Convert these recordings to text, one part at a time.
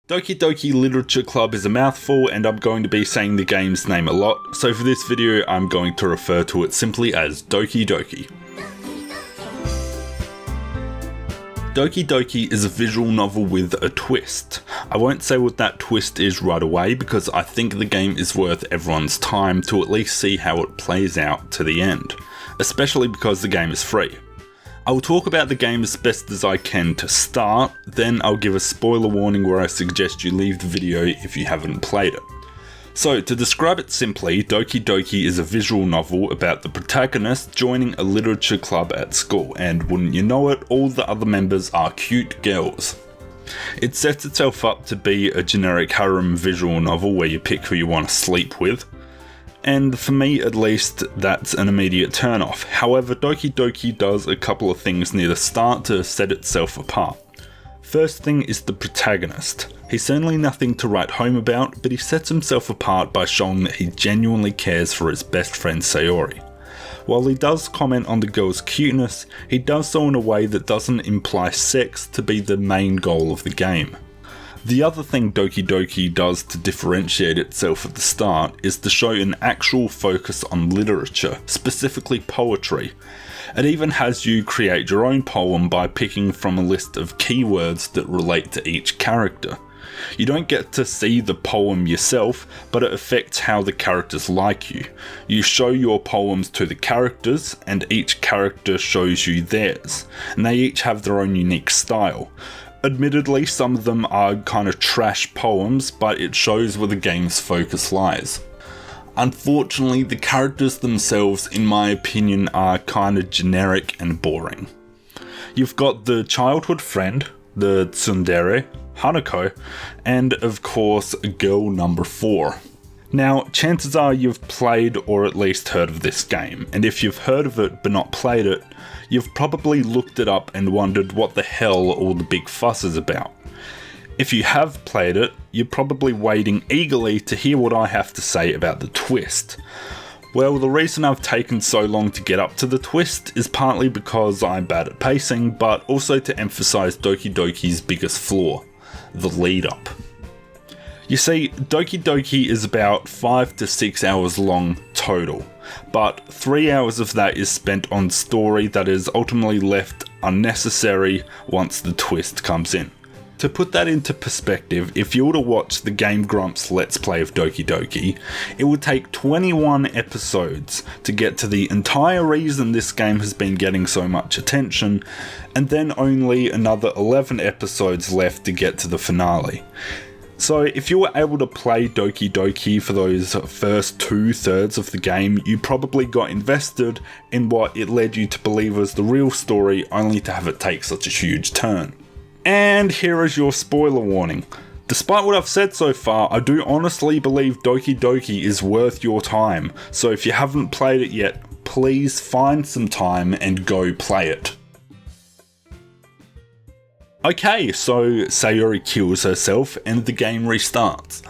Doki Doki Literature Club is a mouthful and I'm going to be saying the game's name a lot, so for this video I'm going to refer to it simply as Doki Doki. Doki Doki is a visual novel with a twist. I won't say what that twist is right away because I think the game is worth everyone's time to at least see how it plays out to the end, especially because the game is free. I will talk about the game as best as I can to start, then I'll give a spoiler warning where I suggest you leave the video if you haven't played it. So, to describe it simply, Doki Doki is a visual novel about the protagonist joining a literature club at school, and wouldn't you know it, all the other members are cute girls. It sets itself up to be a generic harem visual novel where you pick who you want to sleep with. And for me at least, that's an immediate turn-off. However, Doki Doki does a couple of things near the start to set itself apart. First thing is the protagonist. He's certainly nothing to write home about, but he sets himself apart by showing that he genuinely cares for his best friend Sayori. While he does comment on the girl's cuteness, he does so in a way that doesn't imply sex to be the main goal of the game. The other thing Doki Doki does to differentiate itself at the start is to show an actual focus on literature, specifically poetry. It even has you create your own poem by picking from a list of keywords that relate to each character. You don't get to see the poem yourself, but it affects how the characters like you. You show your poems to the characters, and each character shows you theirs, and they each have their own unique style. Admittedly, some of them are kind of trash poems, but it shows where the game's focus lies. Unfortunately, the characters themselves, in my opinion, are kind of generic and boring. You've got the childhood friend, the tsundere, Hanako, and of course, girl number 4. Now, chances are you've played or at least heard of this game, and if you've heard of it but not played it, you've probably looked it up and wondered what the hell all the big fuss is about. If you have played it, you're probably waiting eagerly to hear what I have to say about the twist. Well, the reason I've taken so long to get up to the twist is partly because I'm bad at pacing, but also to emphasize Doki Doki's biggest flaw, the lead up. You see, Doki Doki is about 5 to 6 hours long total, but 3 hours of that is spent on story that is ultimately left unnecessary once the twist comes in. To put that into perspective, if you were to watch the Game Grumps Let's Play of Doki Doki, it would take 21 episodes to get to the entire reason this game has been getting so much attention, and then only another 11 episodes left to get to the finale. So if you were able to play Doki Doki for those first 2/3 of the game, you probably got invested in what it led you to believe was the real story, only to have it take such a huge turn. And here is your spoiler warning. Despite what I've said so far, I do honestly believe Doki Doki is worth your time, so if you haven't played it yet, please find some time and go play it. Okay, so Sayori kills herself and the game restarts.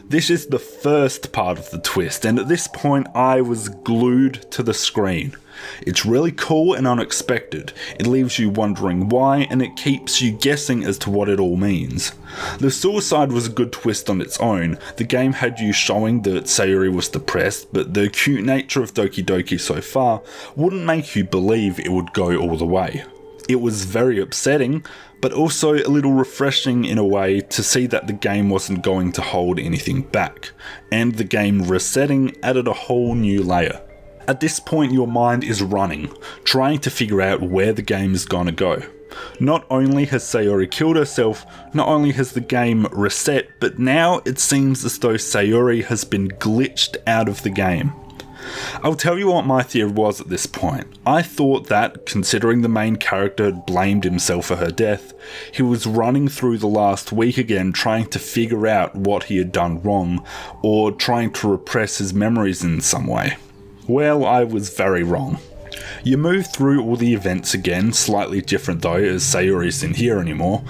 This is the first part of the twist, and at this point I was glued to the screen. It's really cool and unexpected. It leaves you wondering why, and it keeps you guessing as to what it all means. The suicide was a good twist on its own. The game had you showing that Sayori was depressed, but the cute nature of Doki Doki so far wouldn't make you believe it would go all the way. It was very upsetting, but also a little refreshing in a way to see that the game wasn't going to hold anything back, and the game resetting added a whole new layer. At this point your mind is running, trying to figure out where the game is gonna go. Not only has Sayori killed herself, not only has the game reset, but now it seems as though Sayori has been glitched out of the game. I'll tell you what my theory was at this point. I thought that, considering the main character had blamed himself for her death, he was running through the last week again trying to figure out what he had done wrong, or trying to repress his memories in some way. Well, I was very wrong. You move through all the events again, slightly different though, as Sayori isn't here anymore.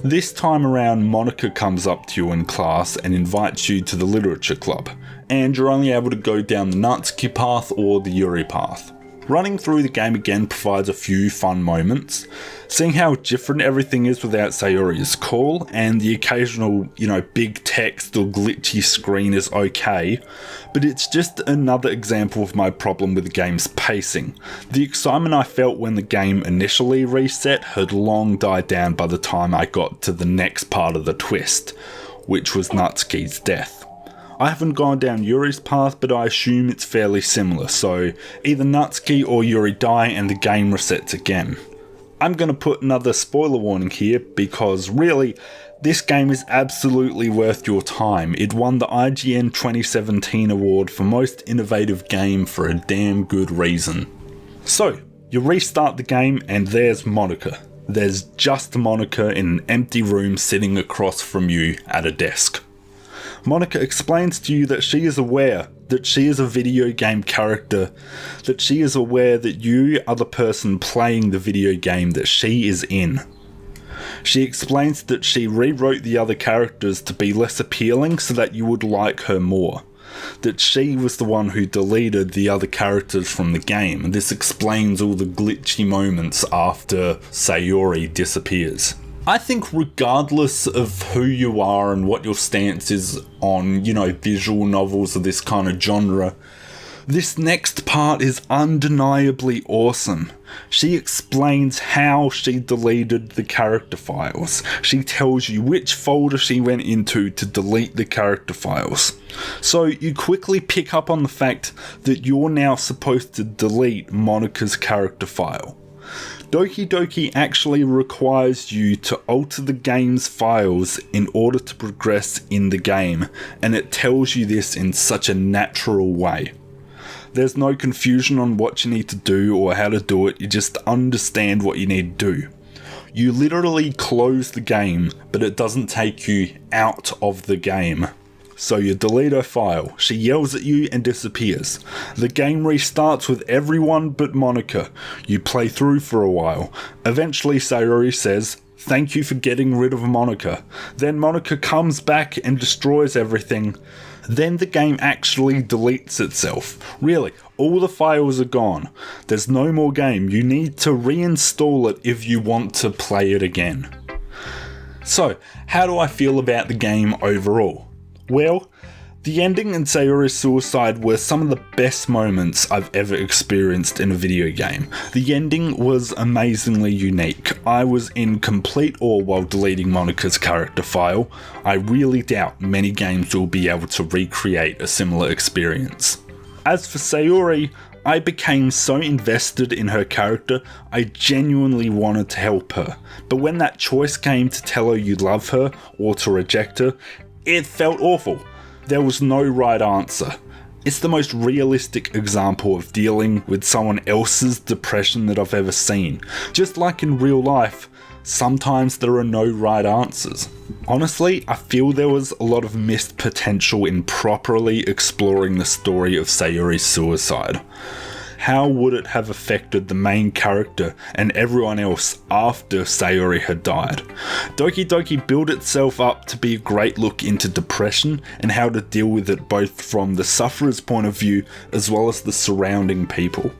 This time around, Monika comes up to you in class and invites you to the literature club, and you're only able to go down the Natsuki path or the Yuri path. Running through the game again provides a few fun moments. Seeing how different everything is without Sayori is cool, and the occasional, big text or glitchy screen is okay, but it's just another example of my problem with the game's pacing. The excitement I felt when the game initially reset had long died down by the time I got to the next part of the twist, which was Natsuki's death. I haven't gone down Yuri's path, but I assume it's fairly similar, so either Natsuki or Yuri die and the game resets again. I'm going to put another spoiler warning here because really, this game is absolutely worth your time. It won the IGN 2017 award for Most Innovative Game for a damn good reason. So, you restart the game and there's Monika. There's just Monika in an empty room sitting across from you at a desk. Monika explains to you that she is aware that she is a video game character, that she is aware that you are the person playing the video game that she is in. She explains that she rewrote the other characters to be less appealing so that you would like her more. That she was the one who deleted the other characters from the game, and this explains all the glitchy moments after Sayori disappears. I think regardless of who you are and what your stance is on, visual novels of this kind of genre, this next part is undeniably awesome. She explains how she deleted the character files. She tells you which folder she went into to delete the character files. So you quickly pick up on the fact that you're now supposed to delete Monika's character file. Doki Doki actually requires you to alter the game's files in order to progress in the game, and it tells you this in such a natural way. There's no confusion on what you need to do or how to do it, you just understand what you need to do. You literally close the game, but it doesn't take you out of the game. So you delete her file, she yells at you and disappears. The game restarts with everyone but Monika. You play through for a while. Eventually Sayori says, "Thank you for getting rid of Monika." Then Monika comes back and destroys everything. Then the game actually deletes itself. Really, all the files are gone. There's no more game. You need to reinstall it if you want to play it again. So, how do I feel about the game overall? Well, the ending and Sayori's suicide were some of the best moments I've ever experienced in a video game. The ending was amazingly unique. I was in complete awe while deleting Monika's character file. I really doubt many games will be able to recreate a similar experience. As for Sayori, I became so invested in her character, I genuinely wanted to help her. But when that choice came to tell her you love her or to reject her, it felt awful. There was no right answer. It's the most realistic example of dealing with someone else's depression that I've ever seen. Just like in real life, sometimes there are no right answers. Honestly, I feel there was a lot of missed potential in properly exploring the story of Sayori's suicide. How would it have affected the main character and everyone else after Sayori had died? Doki Doki built itself up to be a great look into depression and how to deal with it both from the sufferer's point of view as well as the surrounding people.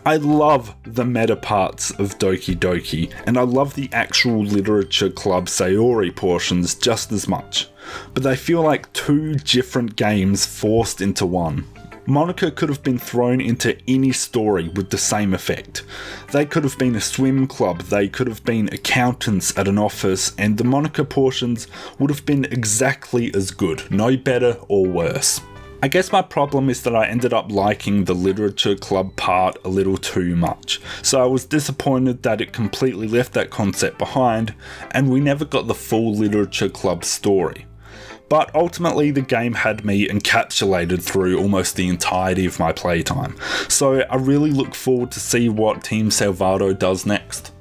I love the meta parts of Doki Doki, and I love the actual Literature Club Sayori portions just as much, but they feel like two different games forced into one. Monika could have been thrown into any story with the same effect. They could have been a swim club, they could have been accountants at an office, and the Monika portions would have been exactly as good, no better or worse. I guess my problem is that I ended up liking the Literature Club part a little too much, so I was disappointed that it completely left that concept behind, and we never got the full Literature Club story. But ultimately the game had me encapsulated through almost the entirety of my playtime, so I really look forward to see what Team Salvato does next.